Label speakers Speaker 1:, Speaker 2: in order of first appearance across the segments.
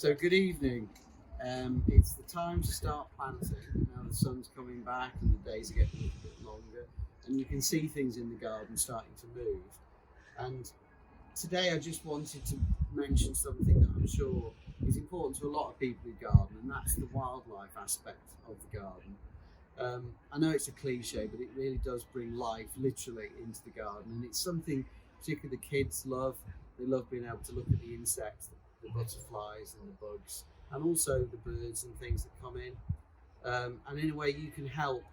Speaker 1: So good evening. It's the time to start planting. Now the sun's coming back and the days are getting a little bit longer, and you can see things in the garden starting to move. And today I just wanted to mention something that I'm sure is important to a lot of people who garden, and that's the wildlife aspect of the garden. I know it's a cliche, but it really does bring life literally into the garden, and it's something particularly the kids love. They love being able to look at the insects, the butterflies and the bugs, and also the birds and things that come in. And in a way, you can help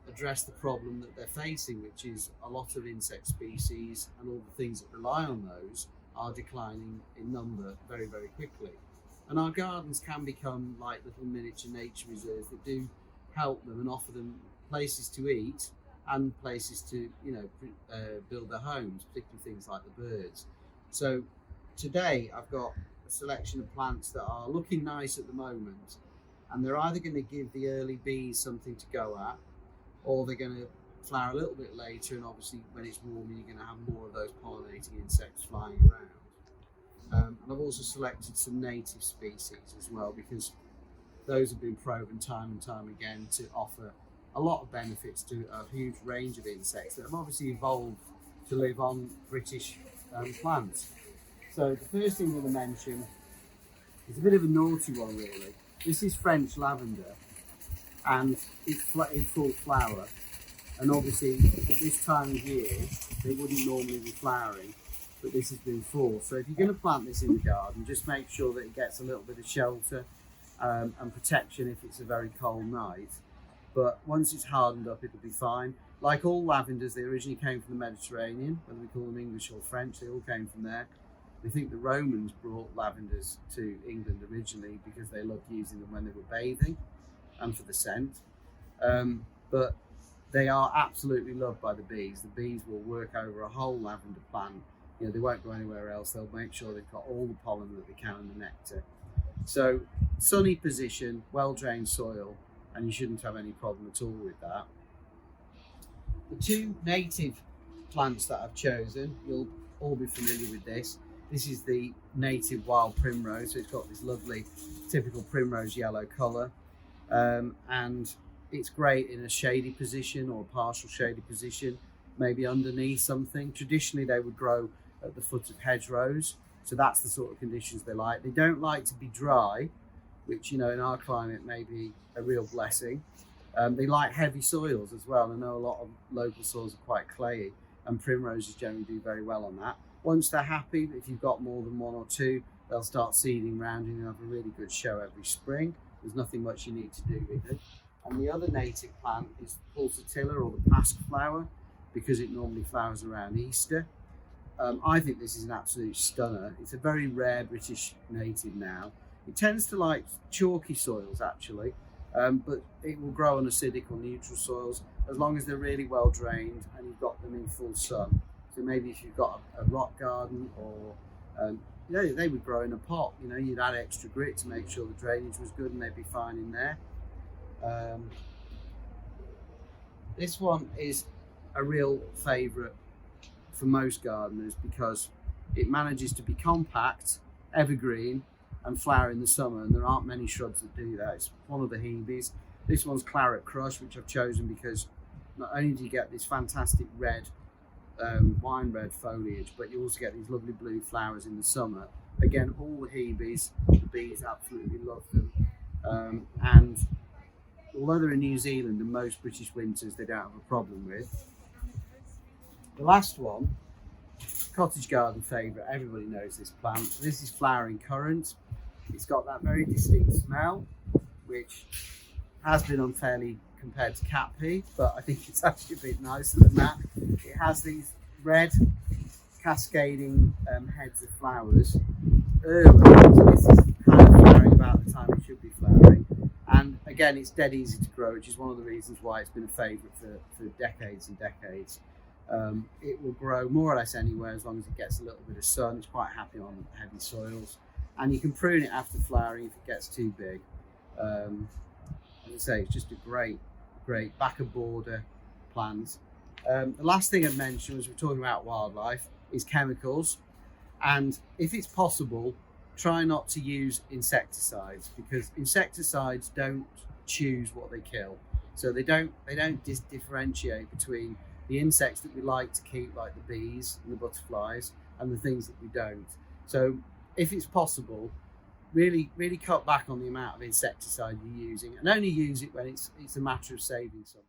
Speaker 1: address the problem that they're facing, which is a lot of insect species and all the things that rely on those are declining in number very, very quickly. And our gardens can become like little miniature nature reserves that do help them and offer them places to eat and places to, build their homes, particularly things like the birds. So today I've got a selection of plants that are looking nice at the moment, and they're either going to give the early bees something to go at, or they're going to flower a little bit later, and obviously when it's warmer you're going to have more of those pollinating insects flying around. And I've also selected some native species as well, because those have been proven time and time again to offer a lot of benefits to a huge range of insects that have obviously evolved to live on British plants. So the first thing I'm going to mention is a bit of a naughty one really. This is French lavender, and it's in full flower, and obviously at this time of year they wouldn't normally be flowering, but this has been full. So if you're going to plant this in the garden, just make sure that it gets a little bit of shelter and protection if it's a very cold night. But once it's hardened up, it'll be fine. Like all lavenders, they originally came from the Mediterranean, whether we call them English or French, they all came from there. We think the Romans brought lavenders to England originally because they loved using them when they were bathing and for the scent. But they are absolutely loved by the bees. The bees will work over a whole lavender plant. They won't go anywhere else. They'll make sure they've got all the pollen that they can and the nectar. So sunny position, well-drained soil, and you shouldn't have any problem at all with that. The two native plants that I've chosen, you'll all be familiar with this. This is the native wild primrose, so it's got this lovely typical primrose yellow colour, and it's great in a shady position or a partial shady position, maybe underneath something. Traditionally they would grow at the foot of hedgerows, so that's the sort of conditions they like. They don't like to be dry, which in our climate may be a real blessing. They like heavy soils as well. I know a lot of local soils are quite clayey, and primroses generally do very well on that. Once they're happy, if you've got more than one or two, they'll start seeding round and you'll have a really good show every spring. There's nothing much you need to do with it. And the other native plant is the pulsatilla, or the pasque flower, because it normally flowers around Easter. I think this is an absolute stunner. It's a very rare British native now. It tends to like chalky soils actually, but it will grow on acidic or neutral soils as long as they're really well drained and you've got them in full sun. So maybe if you've got a rock garden, or they would grow in a pot. You'd add extra grit to make sure the drainage was good, and they'd be fine in there. This one is a real favourite for most gardeners because it manages to be compact, evergreen, and flower in the summer, and there aren't many shrubs that do that. It's one of the Hebes. This one's Claret Crush, which I've chosen because not only do you get this fantastic red, wine red foliage, but you also get these lovely blue flowers in the summer. Again, all the Hebes, the bees absolutely love them. And although they're in New Zealand and most British winters they don't have a problem with. The last one, cottage garden favourite, everybody knows this plant. This is flowering currant. It's got that very distinct smell, which has been unfairly compared to cat pee, but I think it's actually a bit nicer than that. It has these red cascading heads of flowers early, so this is kind of flowering about the time it should be flowering. And again, it's dead easy to grow, which is one of the reasons why it's been a favourite for decades and decades. It will grow more or less anywhere as long as it gets a little bit of sun. It's quite happy on heavy soils, and you can prune it after flowering if it gets too big. As I say, it's just a great back of border plant. The last thing I'd mention, as we're talking about wildlife, is chemicals. And if it's possible, try not to use insecticides, because insecticides don't choose what they kill. So they don't differentiate between the insects that we like to keep, like the bees and the butterflies, and the things that we don't. So if it's possible, really cut back on the amount of insecticide you're using, and only use it when it's a matter of saving something.